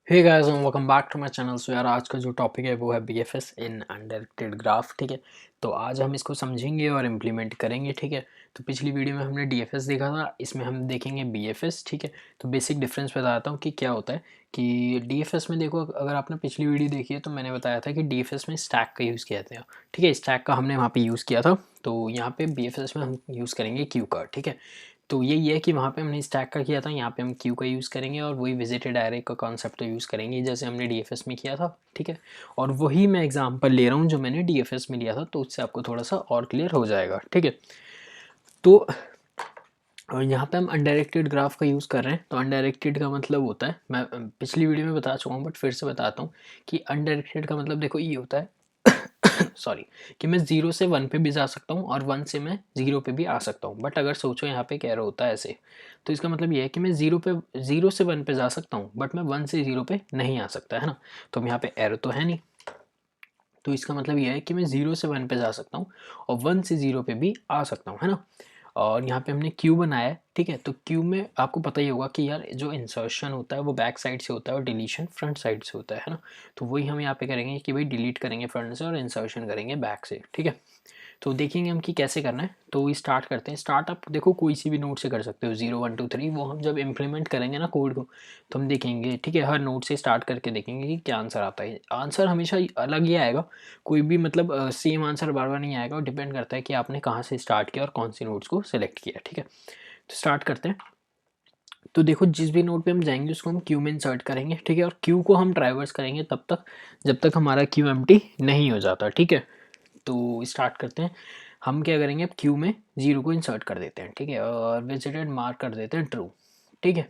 Hey guys and welcome back to my channel. So यार आज का जो टॉपिक है वो है बीएफएस इन अनडायरेक्टेड ग्राफ। ठीक है, तो आज हम इसको समझेंगे और इम्प्लीमेंट करेंगे। ठीक है, तो पिछली वीडियो में हमने डीएफएस देखा था, इसमें हम देखेंगे बीएफएस। ठीक है, तो बेसिक डिफरेंस बताता हूँ कि क्या होता है। कि डीएफएस में देखो, अगर आपने पिछली वीडियो देखी है तो मैंने बताया था कि डीएफएस में स्टैक का यूज़ किया था। ठीक है, स्टैक का हमने वहाँ पर यूज़ किया था, तो यहाँ पे बीएफएस में हम यूज़ करेंगे क्यू का। ठीक है, तो यही है कि वहाँ पे हमने स्टैक का किया था, यहाँ पे हम क्यू का यूज़ करेंगे और वही विजिटेड एरे का कॉन्सेप्ट यूज़ करेंगे जैसे हमने डीएफएस में किया था। ठीक है, और वही मैं एग्जांपल ले रहा हूँ जो मैंने डीएफएस में लिया था, तो उससे आपको थोड़ा सा और क्लियर हो जाएगा। ठीक है, तो और यहाँ पे हम अनडायरेक्टेड ग्राफ का यूज़ कर रहे हैं। तो अनडायरेक्टेड का मतलब होता है, मैं पिछली वीडियो में बता चुका हूँ बट फिर से बताता हूँ कि अनडायरेक्टेड का मतलब देखो ये होता है सॉरी, कि मैं 0 से 1 पे भी जा सकता हूँ और 1 से मैं 0 पे भी आ सकता हूँ। बट अगर सोचो यहाँ पे कह रहा होता है ऐसे, तो इसका मतलब ये है कि मैं 0 से 1 पे जा सकता हूँ बट मैं 1 से 0 पे नहीं आ सकता, है ना। तो यहाँ पे एरो तो है नहीं, तो इसका मतलब ये है कि मैं 0 से 1 पे जा सकता हूँ और 1 से 0 पे भी आ सकता हूँ, है ना। और यहाँ पे हमने क्यू बनाया है। ठीक है, तो क्यू में आपको पता ही होगा कि यार जो इंसर्शन होता है वो बैक साइड से होता है और डिलीशन फ्रंट साइड से होता है ना। तो वही हम यहाँ पे करेंगे कि भाई डिलीट करेंगे फ्रंट से और इंसर्शन करेंगे बैक से। ठीक है, तो देखेंगे हम कि कैसे करना है। तो स्टार्ट करते हैं। स्टार्ट आप देखो कोई सी भी नोड से कर सकते हो, 0 1 2 3। वो हम जब इम्प्लीमेंट करेंगे ना कोड को, तो हम देखेंगे। ठीक है, हर नोड से स्टार्ट करके देखेंगे कि क्या आंसर आता है। आंसर हमेशा अलग ही आएगा, कोई भी मतलब सेम आंसर बार बार नहीं आएगा। और डिपेंड करता है कि आपने कहाँ से स्टार्ट किया और कौन सी नोड्स को सिलेक्ट किया। ठीक है, तो स्टार्ट करते हैं। तो देखो जिस भी नोड पे हम जाएंगे उसको हम क्यू में इंसर्ट करेंगे। ठीक है, और क्यू को हम ट्राइवर्स करेंगे तब तक जब तक हमारा क्यू एम्प्टी नहीं हो जाता। ठीक है, तो स्टार्ट करते हैं। हम क्या करेंगे, अब क्यू में 0 को इंसर्ट कर देते हैं। ठीक है, और विजिटेड मार्क कर देते हैं ट्रू। ठीक है,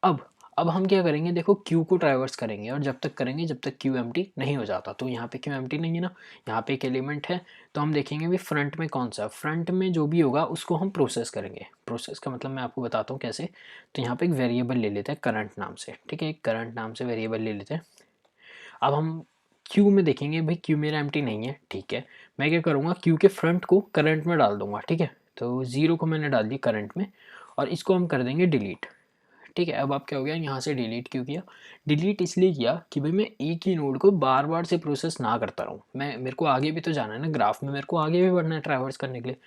अब अब हम क्या करेंगे, देखो क्यू को ट्राइवर्स करेंगे और जब तक करेंगे जब तक क्यू एम्प्टी नहीं हो जाता। तो यहाँ पे क्यू एम्प्टी नहीं है ना, यहाँ पे एक एलिमेंट है। तो हम देखेंगे भी फ्रंट में कौन सा, फ्रंट में जो भी होगा उसको हम प्रोसेस करेंगे। प्रोसेस का मतलब मैं आपको बताता हूँ कैसे। तो यहाँ पे एक वेरिएबल ले लेते हैं करंट नाम से। ठीक है, एक करंट नाम से वेरिएबल ले लेते हैं। अब हम क्यू में देखेंगे, भाई क्यू मेरा एम्प्टी नहीं है। ठीक है, मैं क्या करूँगा, क्यू के फ्रंट को करंट में डाल दूंगा। ठीक है, तो 0 को मैंने डाल दिया करंट में और इसको हम कर देंगे डिलीट। ठीक है, अब आप क्या हो गया, यहाँ से डिलीट क्यों किया, डिलीट इसलिए किया कि भाई मैं एक ही नोड को बार बार से प्रोसेस ना करता रहूँ। मैं मेरे को आगे भी तो जाना है ना, ग्राफ में मेरे को आगे भी बढ़ना है ट्रैवर्स करने के लिए।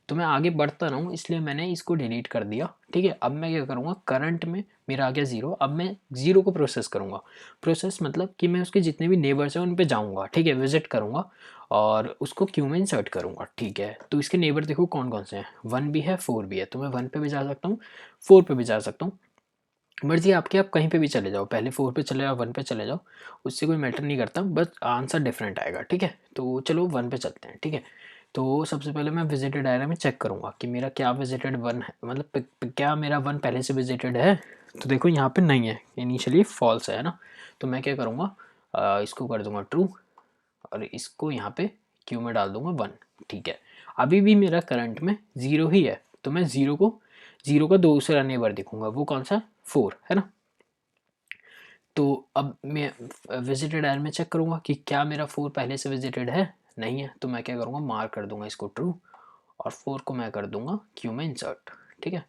तो मैं आगे बढ़ता रहूँ इसलिए मैंने इसको डिलीट कर दिया। ठीक है, अब मैं क्या करूँगा, करंट में मेरा आ गया 0। अब मैं 0 को प्रोसेस करूँगा। प्रोसेस मतलब कि मैं उसके जितने भी नेबर्स हैं उन पे जाऊँगा। ठीक है, विजिट करूँगा और उसको क्यू में इंसर्ट करूँगा। ठीक है, तो इसके नेबर देखो कौन कौन से हैं, 1 भी है 4 भी है। तो मैं 1 पे भी जा सकता हूँ, 4 पे भी जा सकता हूँ, मर्जी आपकी, आप कहीं पे भी चले जाओ, पहले 4 पे चले जाओ 1 पे चले जाओ, उससे कोई मैटर नहीं करता, बस आंसर डिफरेंट आएगा। ठीक है, तो चलो 1 पे चलते हैं। ठीक है, तो सबसे पहले मैं विजिटेड एरिया में चेक करूँगा कि मेरा क्या विजिटेड 1 है, मतलब क्या मेरा 1 पहले से विजिटेड है। तो देखो यहाँ पे नहीं है, इनिशियली फॉल्स है ना। तो मैं क्या करूँगा, इसको कर दूंगा ट्रू और इसको यहाँ पे क्यू में डाल दूंगा 1। ठीक है, अभी भी मेरा करंट में 0 ही है। तो मैं 0 का दूसरा नेबर दिखूंगा, वो कौन सा, 4 है ना। तो अब मैं विजिटेड एरिया में चेक करूंगा कि क्या मेरा 4 पहले से विजिटेड है, नहीं है। तो मैं क्या करूंगा, मार्क कर दूंगा इसको ट्रू और 4 को मैं कर दूंगा क्यू में इंसर्ट। ठीक है,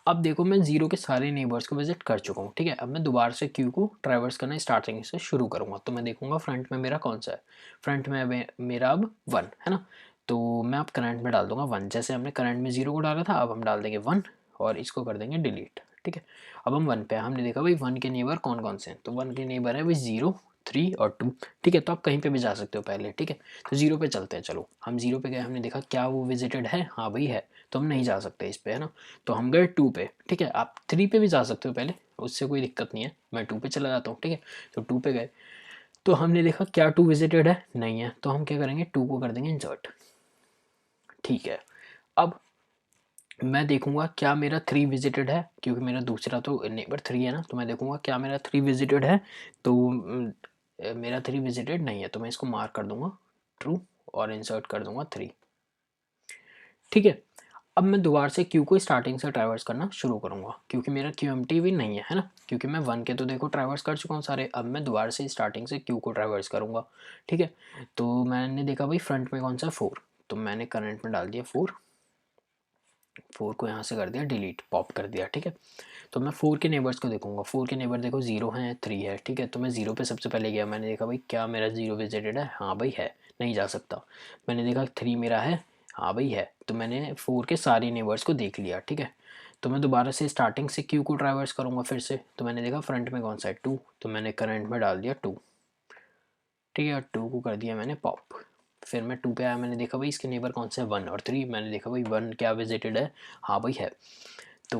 अब देखो मैं 0 के सारे नेबर्स को विजिट कर चुका हूँ। ठीक है, अब मैं दोबारा से क्यू को ट्रैवर्स करना स्टार्टिंग से शुरू करूँगा। तो मैं देखूंगा फ्रंट में मेरा कौन सा है, फ्रंट में मेरा अब 1 है ना। तो मैं अब करंट में डाल दूंगा 1, जैसे हमने करंट में 0 को डाला था अब हम डाल देंगे 1 और इसको कर देंगे डिलीट। ठीक है, अब हम 1 पे, हमने देखा भाई 1 के नेबर कौन कौन से हैं। तो 1 के नेबर है भाई 0 3 और 2। ठीक है, तो आप कहीं पे भी जा सकते हो पहले। ठीक है, तो 0 पे चलते हैं। चलो हम 0 पे गए, हमने देखा क्या वो विजिटेड है, हाँ भाई है, तो हम नहीं जा सकते इस पे, है ना। तो हम गए 2 पे। ठीक है, आप 3 पे भी जा सकते हो पहले, उससे कोई दिक्कत नहीं है। मैं 2 पे चला जाता हूँ। ठीक है, तो 2 पे गए तो हमने देखा क्या 2 विजिटेड है, नहीं है। तो हम क्या करेंगे, 2 को कर देंगे इंसर्ट। ठीक है, अब मैं देखूंगा क्या मेरा 3 विजिटेड है, क्योंकि मेरा दूसरा तो नेबर 3 है ना। तो मैं देखूंगा क्या मेरा 3 विजिटेड है। तो मेरा 3 विजिटेड नहीं है, तो मैं इसको मार्क कर दूंगा ट्रू और इंसर्ट कर दूंगा 3। ठीक है, अब मैं दोबारा से क्यू को स्टार्टिंग से ट्रैवर्स करना शुरू करूंगा, क्योंकि मेरा क्यू एम्प्टी भी नहीं है ना। क्योंकि मैं 1 के तो देखो ट्रैवर्स कर चुका हूँ सारे। अब मैं दोबारा से स्टार्टिंग से क्यू को ट्रैवर्स करूंगा। ठीक है, तो मैंने देखा भाई फ्रंट में कौन सा 4, तो मैंने करंट में डाल दिया 4 को यहाँ से कर दिया डिलीट, पॉप कर दिया। ठीक है, तो मैं 4 के नेबर्स को देखूंगा। 4 के नेबर देखो 0 है 3 है, ठीक है। तो मैं 0 पे सबसे पहले गया, मैंने देखा भाई क्या मेरा 0 विजिटेड है, हाँ भाई है, नहीं जा सकता। मैंने देखा 3 मेरा है, हाँ भाई है, तो मैंने 4 के सारे नेबर्स को देख लिया, ठीक है। तो मैं दोबारा से स्टार्टिंग से क्यू को ट्रैवर्स करूँगा फिर से। तो मैंने देखा फ्रंट में कौन सा है 2, तो मैंने करंट में डाल दिया 2, ठीक है। 2 को कर दिया मैंने पॉप। फिर मैं 2 पे आया, मैंने देखा भाई इसके नेबर कौन से हैं 1 और 3, मैंने देखा भाई 1 क्या विजिटेड है, हाँ भाई है। तो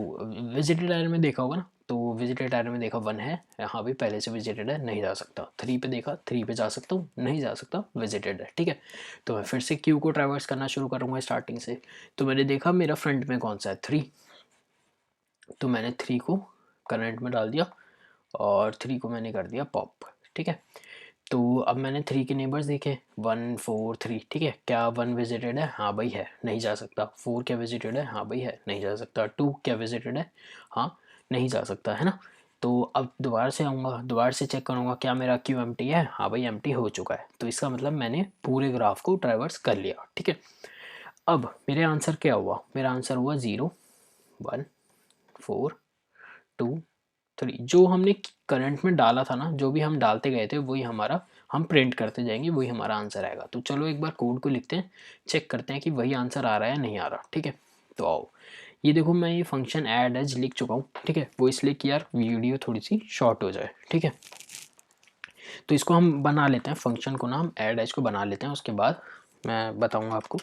विजिटेड एरिया में देखा होगा ना, तो विजिटेड एरिया में देखा 1 है, हाँ भाई पहले से विजिटेड है, नहीं जा सकता। 3 पे देखा 3 पे जा सकता हूँ, नहीं जा सकता, विजिटेड है, ठीक है। तो मैं फिर से क्यू को ट्रैवर्स करना शुरू करूँगा स्टार्टिंग से। तो मैंने देखा मेरा फ्रंट में कौन सा है 3, तो मैंने 3 को करंट में डाल दिया और 3 को मैंने कर दिया पॉप, ठीक है। तो अब मैंने 3 के नेबर्स देखे 1 4 3, ठीक है। क्या 1 विजिटेड है, हाँ भाई है, नहीं जा सकता। 4 क्या विजिटेड है, हाँ भाई है, नहीं जा सकता। 2 क्या विजिटेड है, हाँ, नहीं जा सकता, है ना। तो अब दोबारा से आऊँगा, दोबारा से चेक करूँगा क्या मेरा क्यू एम्प्टी है, हाँ भाई एम्प्टी हो चुका है। तो इसका मतलब मैंने पूरे ग्राफ को ट्रैवर्स कर लिया, ठीक है। अब मेरे आंसर क्या हुआ, मेरा आंसर हुआ 0 1 4 2 3। जो हमने करंट में डाला था ना, जो भी हम डालते गए थे वही हमारा, हम प्रिंट करते जाएंगे, वही हमारा आंसर आएगा। तो चलो एक बार कोड को लिखते हैं, चेक करते हैं कि वही आंसर आ रहा है नहीं आ रहा, ठीक है। तो आओ, ये देखो मैं ये फंक्शन ऐड एज लिख चुका हूँ, ठीक है। वो इसलिए कि यार वीडियो थोड़ी सी शॉर्ट हो जाए, ठीक है। तो इसको हम बना लेते हैं, फंक्शन को ना हम ऐड एज को बना लेते हैं, उसके बाद मैं बताऊँगा आपको।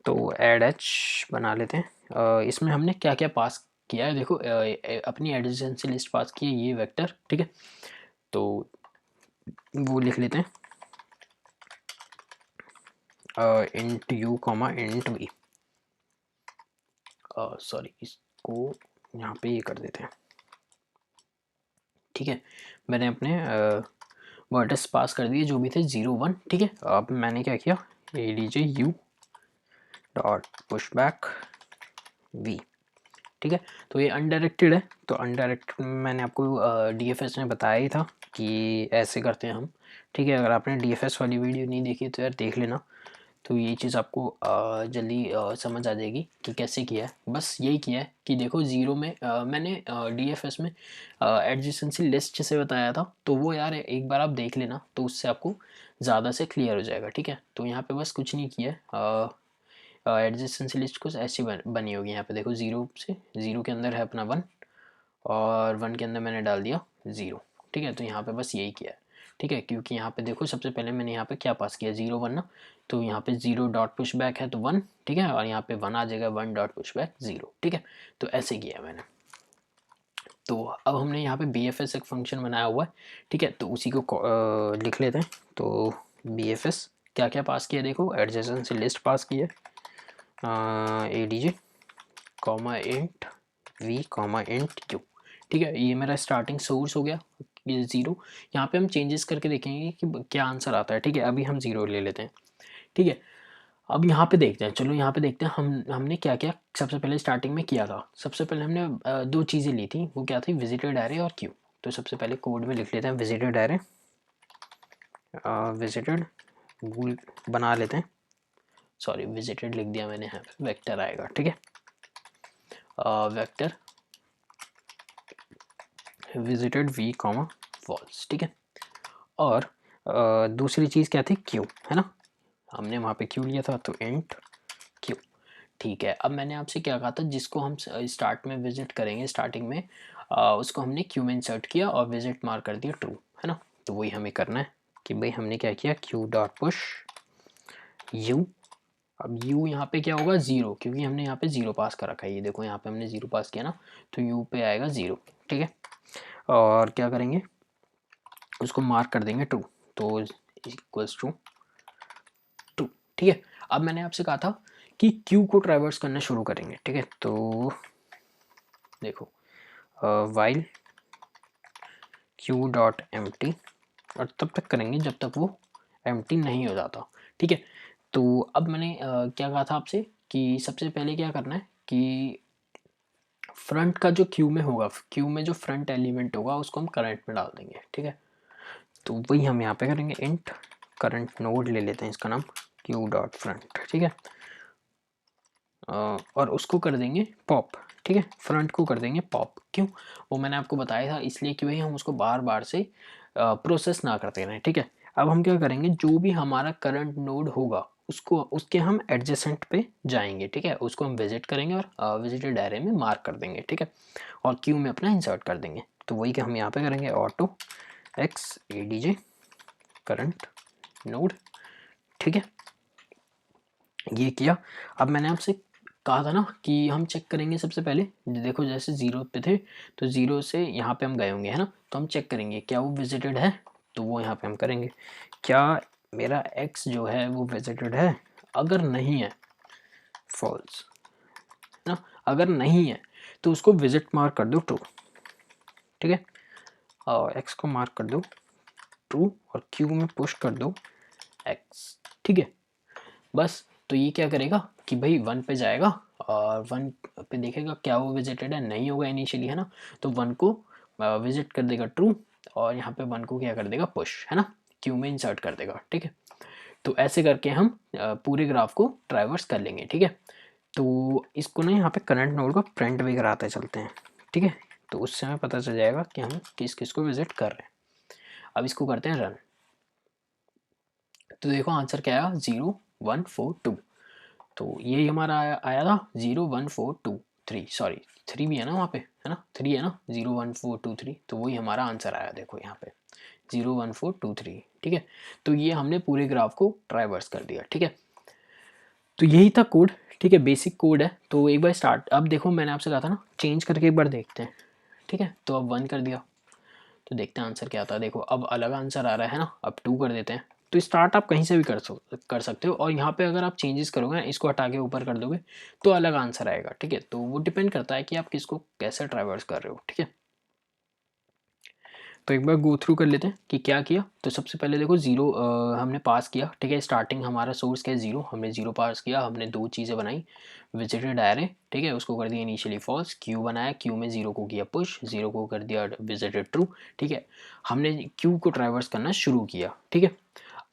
तो ऐड एच बना लेते हैं। इसमें हमने क्या क्या पास किया है देखो, अपनी एडजेंसी लिस्ट पास की है, ये वेक्टर, ठीक है। तो वो लिख लेते हैं int u comma int v, sorry इसको यहाँ पे ये कर देते हैं, ठीक है। मैंने अपने वर्ड्स पास कर दिए जो भी थे 0 1, ठीक है। अब मैंने क्या किया, a d j u dot push back v, ठीक है। तो ये अनडायरेक्टेड है, तो अनडायरेक्टेड मैंने आपको डीएफएस में बताया ही था कि ऐसे करते हैं हम, ठीक है। अगर आपने डीएफएस वाली वीडियो नहीं देखी तो यार देख लेना, तो ये चीज़ आपको जल्दी समझ आ जाएगी कि कैसे किया है। बस यही किया है कि देखो 0 में मैंने डीएफएस में एडजेसेंसी लिस्ट से बताया था, तो वो यार एक बार आप देख लेना, तो उससे आपको ज़्यादा से क्लियर हो जाएगा, ठीक है। तो यहाँ पे बस कुछ नहीं किया है, एडजेसेंसी लिस्ट कुछ ऐसी बनी होगी। यहाँ पे देखो 0 से 0 के अंदर है अपना 1 और 1 के अंदर मैंने डाल दिया 0, ठीक है। तो यहाँ पे बस यही किया है, ठीक है। क्योंकि यहाँ पे देखो सबसे पहले मैंने यहाँ पे क्या पास किया 0 1 ना, तो यहाँ पे 0 डॉट पुश बैक है तो 1, ठीक है। और यहाँ पे 1 आ जाएगा 1 डॉट पुश बैक 0, ठीक है। तो ऐसे किया मैंने। तो अब हमने यहाँ पे बी एफ एस एक फंक्शन बनाया हुआ है, ठीक है। तो उसी को लिख लेते हैं। तो बी एफ एस क्या क्या पास किया देखो, एडजेसेंसी लिस्ट पास की है, a d j comma int v comma int u, ठीक है। ये मेरा स्टार्टिंग सोर्स हो गया, ये 0। यहाँ पे हम चेंजेस करके देखेंगे कि क्या आंसर आता है, ठीक है। अभी हम 0 ले लेते हैं, ठीक है। अब यहाँ पे देखते हैं, चलो यहाँ पे देखते हैं हमने क्या क्या सबसे पहले स्टार्टिंग में किया था। सबसे पहले हमने दो चीज़ें ली थी, वो क्या थी, विजिटेड एरे और क्यू। तो सबसे पहले कोड में लिख लेते हैं विजिटेड एरे, विजिटेड भूल बना लेते हैं, सॉरी विजिटेड लिख दिया मैंने, यहाँ पे वेक्टर आएगा, ठीक है। Vector visited v comma false, ठीक है। और दूसरी चीज़ क्या थी, क्यू, है ना। हमने वहाँ पे क्यू लिया था, तो इंट क्यू, ठीक है। अब मैंने आपसे क्या कहा था, जिसको हम स्टार्ट में विजिट करेंगे, स्टार्टिंग में उसको हमने क्यू में इंसर्ट किया और विजिट मार्क कर दिया ट्रू, है ना। तो वही हमें करना है कि भाई हमने क्या किया, क्यू डॉट पुश यू। अब u यहाँ पे क्या होगा 0, क्योंकि हमने यहाँ पे 0 पास कर रखा है। ये देखो यहाँ पे हमने 0 पास किया ना, तो u पे आएगा 0, ठीक है। और क्या करेंगे, उसको मार्क कर देंगे ट्रू, तो इक्वल्स टू ट्रू, ठीक है। अब मैंने आपसे कहा था कि q को ट्रैवर्स करना शुरू करेंगे, ठीक है। तो देखो वाइल q डॉट एम्प्टी, और तब तक करेंगे जब तक वो एम्प्टी नहीं हो जाता, ठीक है। तो अब मैंने क्या कहा था आपसे कि सबसे पहले क्या करना है कि फ्रंट का जो क्यू में होगा, क्यू में जो फ्रंट एलिमेंट होगा उसको हम करंट में डाल देंगे, ठीक है। तो वही हम यहाँ पे करेंगे, इंट करंट नोड ले लेते हैं, इसका नाम क्यू डॉट फ्रंट, ठीक है। और उसको कर देंगे पॉप, ठीक है, फ्रंट को कर देंगे पॉप। क्यों? वो मैंने आपको बताया था, इसलिए कि भाई हम उसको बार बार से प्रोसेस ना करते रहें। ठीक है, अब हम क्या करेंगे, जो भी हमारा करंट नोड होगा उसको उसके हम एडजेसेंट पे जाएंगे। ठीक है, उसको हम विजिट करेंगे और विजिटेड एरे में मार्क कर देंगे। ठीक है, और क्यू में अपना इंसर्ट कर देंगे। तो वही कि हम यहाँ पे करेंगे, ऑटो एक्स ए डी जे करंट नोड। ठीक है, ये किया। अब मैंने आपसे कहा था ना कि हम चेक करेंगे सबसे पहले, देखो जैसे 0 पे थे तो 0 से यहाँ पे हम गए होंगे, है ना, तो हम चेक करेंगे क्या वो विजिटेड है। तो वो यहाँ पे हम करेंगे, क्या मेरा x जो है वो विजिटेड है। अगर नहीं है, फॉल्स ना, अगर नहीं है तो उसको विजिट मार्क कर दो ट्रू। ठीक है, और x को मार्क कर दो ट्रू और q में पुश कर दो x। ठीक है, बस। तो ये क्या करेगा कि भाई 1 पे जाएगा और 1 पे देखेगा क्या वो विजिटेड है, नहीं होगा इनिशियली, है ना, तो 1 को विजिट कर देगा ट्रू और यहाँ पे 1 को क्या कर देगा पुश, है ना, क्यू में इंसर्ट कर देगा। ठीक है, तो ऐसे करके हम पूरे ग्राफ को ट्रैवर्स कर लेंगे। ठीक है, तो इसको ना यहाँ पे करंट नोड को प्रिंट भी कराते चलते हैं। ठीक है, तो उससे हमें पता चल जाएगा कि हम किस किस को विजिट कर रहे हैं। अब इसको करते हैं रन। तो देखो आंसर क्या आया, 0 1 4 2। तो यही हमारा आया था 0 1 4 2 3, सॉरी 3 भी है ना वहाँ पे, है ना, 3 है ना, 0 1 4 2 3, तो वही हमारा आंसर आया देखो यहाँ पे 0 1 4 2 3। ठीक है, तो ये हमने पूरे ग्राफ को ट्राइवर्स कर दिया। ठीक है, तो यही था कोड। ठीक है, बेसिक कोड है। तो एक बार स्टार्ट, अब देखो मैंने आपसे कहा था ना चेंज करके एक बार देखते हैं। ठीक है, तो अब 1 कर दिया, तो देखते हैं आंसर क्या आता है। देखो अब अलग आंसर आ रहा है ना, अब 2 कर देते हैं। तो स्टार्ट आप कहीं से भी कर सकते हो, और यहाँ पे अगर आप चेंजेस करोगे, इसको हटा के ऊपर कर दोगे तो अलग आंसर आएगा। ठीक है, तो वो डिपेंड करता है कि आप किसको कैसे ट्राइवर्स कर रहे हो। ठीक है, तो एक बार गो थ्रू कर लेते हैं कि क्या किया। तो सबसे पहले देखो 0 हमने पास किया। ठीक है, स्टार्टिंग हमारा सोर्स क्या है 0, हमने 0 पास किया। हमने दो चीज़ें बनाई, विजिटेड एरे, ठीक है, उसको कर दिया इनिशियली फॉल्स। क्यू बनाया, क्यू में 0 को किया पुश, 0 को कर दिया विजिटेड ट्रू। ठीक है, हमने क्यू को ट्राइवर्स करना शुरू किया। ठीक है,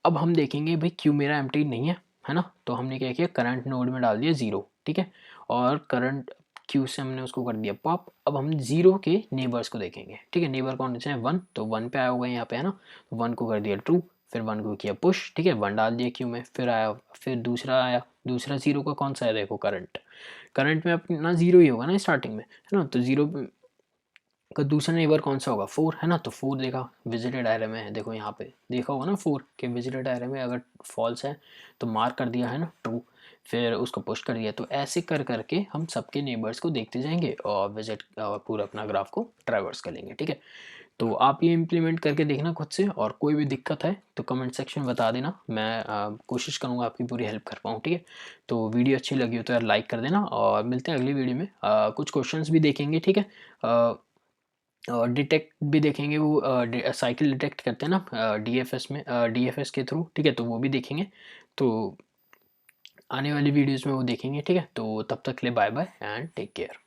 अब हम देखेंगे भाई क्यू मेरा एम्प्टी नहीं है ना, तो हमने क्या किया, करंट नोड में डाल दिया 0। ठीक है, और करंट क्यू से हमने उसको कर दिया पॉप। अब हम 0 के नेबर्स को देखेंगे। ठीक है, नेबर कौन से हैं, 1, तो 1 पे आया हुआ है यहाँ पे, है ना, 1 को कर दिया ट्रू, फिर 1 को किया पुश। ठीक है, 1 डाल दिया क्यू में, फिर आया, फिर दूसरा आया, दूसरा 0 का कौन सा है, देखो करंट, करंट में अपना 0 ही होगा ना स्टार्टिंग में, है ना, तो 0 का दूसरा नेबर कौन सा होगा, 4, है ना, तो 4 देखा विजिटेड एरे में है। देखो यहाँ पे देखा होगा ना 4 के विजिटेड एरे में अगर फॉल्स है तो मार्क कर दिया, है ना, ट्रू, फिर उसको पुश कर दिया। तो ऐसे कर करके हम सबके नेबर्स को देखते जाएंगे और विजिट पूरा अपना ग्राफ को ट्रैवर्स कर लेंगे। ठीक है, तो आप ये इम्प्लीमेंट करके देखना खुद से, और कोई भी दिक्कत है तो कमेंट सेक्शन में बता देना, मैं कोशिश करूँगा आपकी पूरी हेल्प कर पाऊँ। ठीक है, तो वीडियो अच्छी लगी हो तो यार लाइक कर देना, और मिलते हैं अगली वीडियो में। कुछ क्वेश्चंस भी देखेंगे। ठीक है, डिटेक्ट भी देखेंगे, वो साइकिल डिटेक्ट करते हैं ना डीएफएस में, डीएफएस के थ्रू। ठीक है, तो वो भी देखेंगे, तो आने वाली वीडियोस में वो देखेंगे। ठीक है, तो तब तक के लिए bye bye and take care.